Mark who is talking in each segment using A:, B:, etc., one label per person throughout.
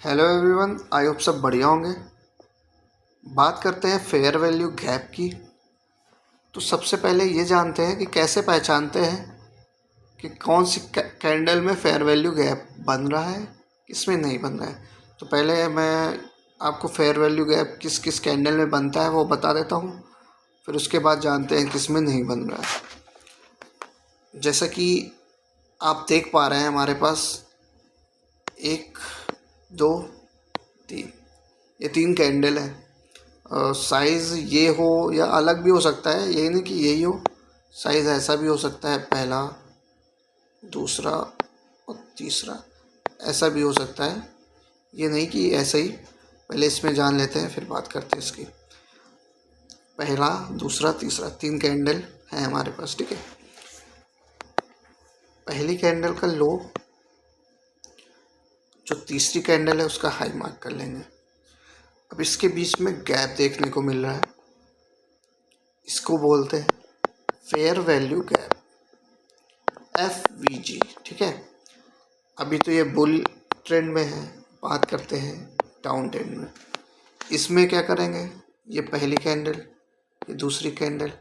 A: Hello everyone, I hope सब बढ़िया होंगे। बात करते हैं फेयर वैल्यू गैप की। तो सबसे पहले ये जानते हैं कि कैसे पहचानते हैं कि कौन सी कैंडल में फेयर वैल्यू गैप बन रहा है, किस में नहीं बन रहा है। तो पहले मैं आपको फेयर वैल्यू गैप किस किस कैंडल में बनता है वो बता देता हूँ, फिर उसके बाद जानते हैं किस में नहीं बन रहा है। जैसा कि आप देख पा रहे हैं, हमारे पास एक, दो, तीन, ये तीन कैंडल है। साइज़ ये हो या अलग भी हो सकता है, यही नहीं कि यही हो। साइज़ ऐसा भी हो सकता है, पहला, दूसरा और तीसरा, ऐसा भी हो सकता है। ये नहीं कि ऐसा ही। पहले इसमें जान लेते हैं, फिर बात करते हैं इसकी। पहला, दूसरा, तीसरा, तीन कैंडल हैं हमारे पास, ठीक है। पहली कैंडल का लो, जो तीसरी कैंडल है उसका हाई मार्क कर लेंगे। अब इसके बीच में गैप देखने को मिल रहा है, इसको बोलते हैं फेयर वैल्यू गैप, FVG, ठीक है। अभी तो ये बुल ट्रेंड में है, बात करते हैं डाउन ट्रेंड में। इसमें क्या करेंगे, ये पहली कैंडल, ये दूसरी कैंडल,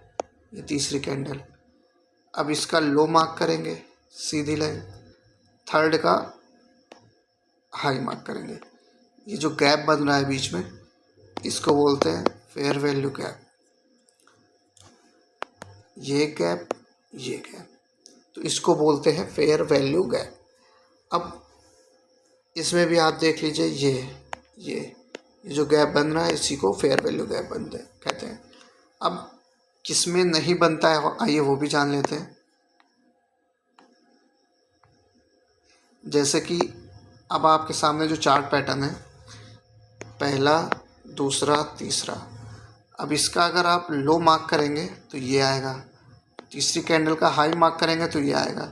A: ये तीसरी कैंडल। अब इसका लो मार्क करेंगे, सीधी लाइन। थर्ड का हाई मार्क करेंगे। ये जो गैप बन रहा है बीच में, इसको बोलते हैं फेयर वैल्यू गैप। ये गैप, ये गैप, तो इसको बोलते हैं फेयर वैल्यू गैप। अब इसमें भी आप देख लीजिए, ये जो गैप बन रहा है इसी को फेयर वैल्यू गैप बनते कहते हैं। अब किस में नहीं बनता है, आइए वो भी जान लेते हैं। जैसे कि अब आपके सामने जो चार्ट पैटर्न है, पहला, दूसरा, तीसरा। अब इसका अगर आप लो मार्क करेंगे तो ये आएगा, तीसरी कैंडल का हाई मार्क करेंगे तो ये आएगा।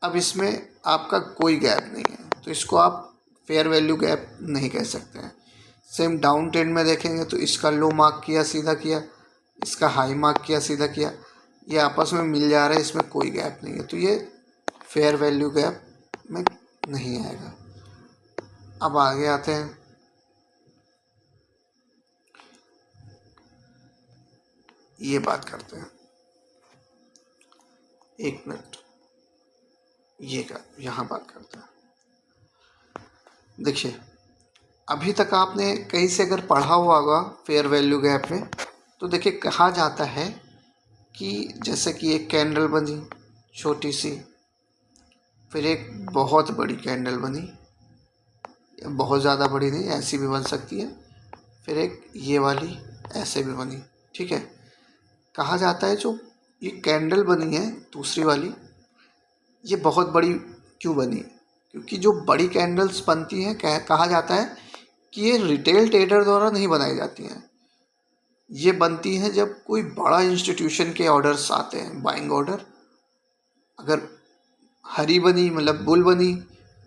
A: अब इसमें आपका कोई गैप नहीं है, तो इसको आप फेयर वैल्यू गैप नहीं कह सकते हैं। सेम डाउन ट्रेंड में देखेंगे तो इसका लो मार्क किया, सीधा किया, इसका हाई मार्क किया, सीधा किया, ये आपस में मिल जा रहा है, इसमें कोई गैप नहीं है, तो ये फेयर वैल्यू गैप में नहीं आएगा। अब आगे आते हैं, ये बात करते हैं। एक मिनट, ये का यहाँ बात करते हैं। देखिए, अभी तक आपने कहीं से अगर पढ़ा हुआ होगा फेयर वैल्यू गैप में, तो देखिए कहा जाता है कि जैसे कि एक कैंडल बनी छोटी सी, फिर एक बहुत बड़ी कैंडल बनी, बहुत ज़्यादा बड़ी नहीं, ऐसी भी बन सकती है, फिर एक ये वाली ऐसे भी बनी, ठीक है। कहा जाता है जो ये कैंडल बनी है दूसरी वाली, ये बहुत बड़ी क्यों बनी, क्योंकि जो बड़ी कैंडल्स बनती हैं, कहा जाता है कि ये रिटेल ट्रेडर द्वारा नहीं बनाई जाती हैं। ये बनती हैं जब कोई बड़ा इंस्टीट्यूशन के ऑर्डर्स आते हैं, बाइंग ऑर्डर। अगर हरी बनी मतलब बुल बनी,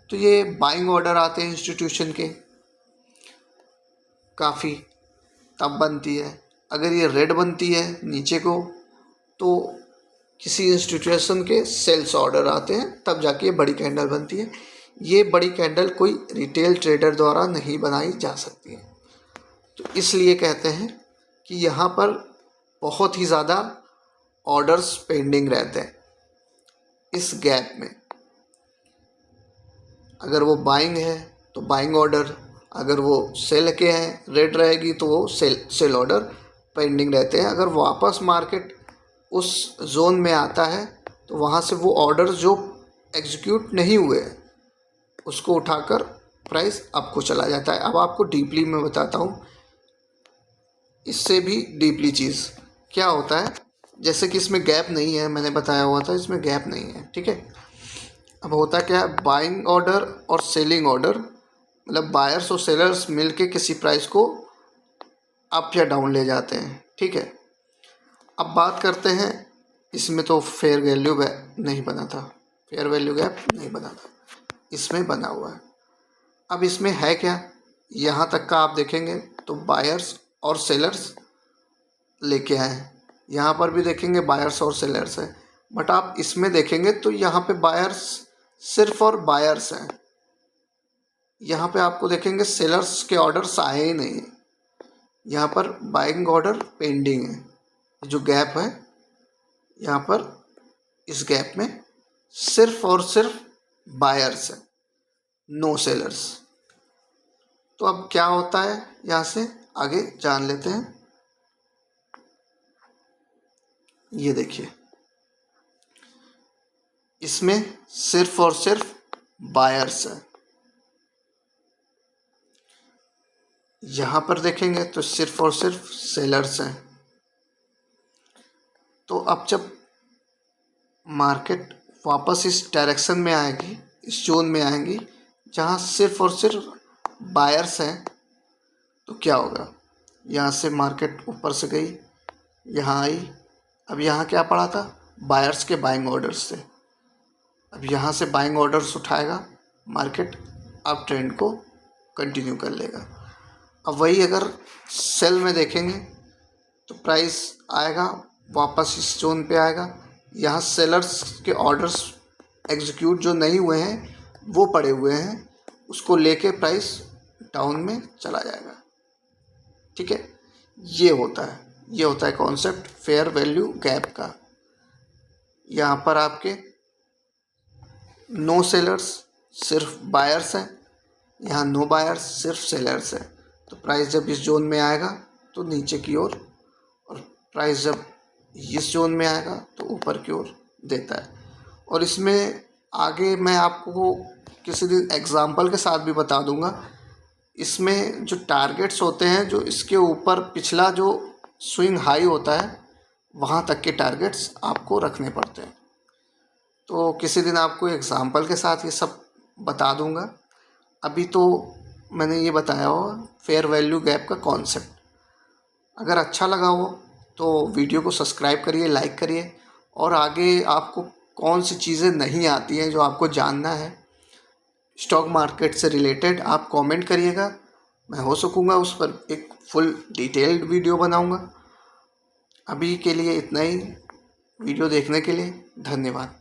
A: तो ये बाइंग ऑर्डर आते हैं इंस्टीट्यूशन के काफ़ी, तब बनती है। अगर ये रेड बनती है नीचे को, तो किसी इंस्टीट्यूशन के सेल्स ऑर्डर आते हैं, तब जाके ये बड़ी कैंडल बनती है। ये बड़ी कैंडल कोई रिटेल ट्रेडर द्वारा नहीं बनाई जा सकती है। तो इसलिए कहते हैं कि यहाँ पर बहुत ही ज़्यादा ऑर्डर्स पेंडिंग रहते हैं इस गैप में। अगर वो बाइंग है तो बाइंग ऑर्डर, अगर वो सेल के हैं, रेड रहेगी तो वो सेल ऑर्डर पेंडिंग रहते हैं। अगर वापस मार्केट उस जोन में आता है तो वहाँ से वो ऑर्डर जो एग्जीक्यूट नहीं हुए उसको उठाकर प्राइस आपको चला जाता है। अब आपको डीपली मैं बताता हूँ, इससे भी डीपली चीज़ क्या होता है। जैसे कि इसमें गैप नहीं है, मैंने बताया हुआ था इसमें गैप नहीं है, ठीक है। अब होता क्या है, बाइंग ऑर्डर और सेलिंग ऑर्डर, मतलब बायर्स और सेलर्स मिलके किसी प्राइस को अप या डाउन ले जाते हैं, ठीक है। अब बात करते हैं, इसमें तो फेयर वैल्यू गैप नहीं बना था, फेयर वैल्यू गैप नहीं बना था, इसमें बना हुआ है। अब इसमें है क्या, यहाँ तक का आप देखेंगे तो बायर्स और सेलर्स लेके आए हैं। यहाँ पर भी देखेंगे बायर्स और सेलर्स है, बट आप इसमें देखेंगे तो यहाँ पे बायर्स सिर्फ और बायर्स हैं, यहाँ पे आपको देखेंगे सेलर्स के ऑर्डर्स आए ही नहीं, यहाँ पर बाइंग ऑर्डर पेंडिंग है। जो गैप है यहाँ पर, इस गैप में सिर्फ और सिर्फ बायर्स है, नो सेलर्स। तो अब क्या होता है यहाँ से आगे जान लेते हैं। ये देखिए, इसमें सिर्फ और सिर्फ बायर्स है। यहाँ पर देखेंगे तो सिर्फ और सिर्फ सेलर्स हैं। तो अब जब मार्केट वापस इस डायरेक्शन में आएगी, इस जोन में आएंगी जहाँ सिर्फ और सिर्फ बायर्स हैं, तो क्या होगा, यहाँ से मार्केट ऊपर से गई, यहाँ आई। अब यहाँ क्या पड़ा था, बायर्स के बाइंग ऑर्डर्स थे। अब यहाँ से बाइंग ऑर्डर्स उठाएगा मार्केट, अब ट्रेंड को कंटिन्यू कर लेगा। अब वही अगर सेल में देखेंगे तो प्राइस आएगा वापस इस जोन पे आएगा। यहाँ सेलर्स के ऑर्डर्स एग्जीक्यूट जो नहीं हुए हैं वो पड़े हुए हैं, उसको लेके प्राइस डाउन में चला जाएगा। ठीक है, ये होता है कॉन्सेप्ट फेयर वैल्यू गैप का। यहाँ पर आपके नो सेलर्स, सिर्फ बायर्स हैं, यहाँ नो बायर्स, सिर्फ सेलर्स हैं। तो प्राइस जब इस जोन में आएगा तो नीचे की ओर, और प्राइस जब इस जोन में आएगा तो ऊपर की ओर देता है। और इसमें आगे मैं आपको किसी दिन एग्जाम्पल के साथ भी बता दूंगा। इसमें जो टारगेट्स होते हैं, जो इसके ऊपर पिछला जो स्विंग हाई होता है वहाँ तक के टारगेट्स आपको रखने पड़ते हैं। तो किसी दिन आपको एग्जाम्पल के साथ ये सब बता दूंगा। अभी तो मैंने ये बताया हो फेयर वैल्यू गैप का कॉन्सेप्ट। अगर अच्छा लगा हो तो वीडियो को सब्सक्राइब करिए, लाइक करिए, और आगे आपको कौन सी चीज़ें नहीं आती हैं जो आपको जानना है स्टॉक मार्केट से रिलेटेड, आप कमेंट करिएगा। मैं हो सकूँगा उस पर एक फुल डिटेल्ड वीडियो बनाऊँगा। अभी के लिए इतना ही। वीडियो देखने के लिए धन्यवाद।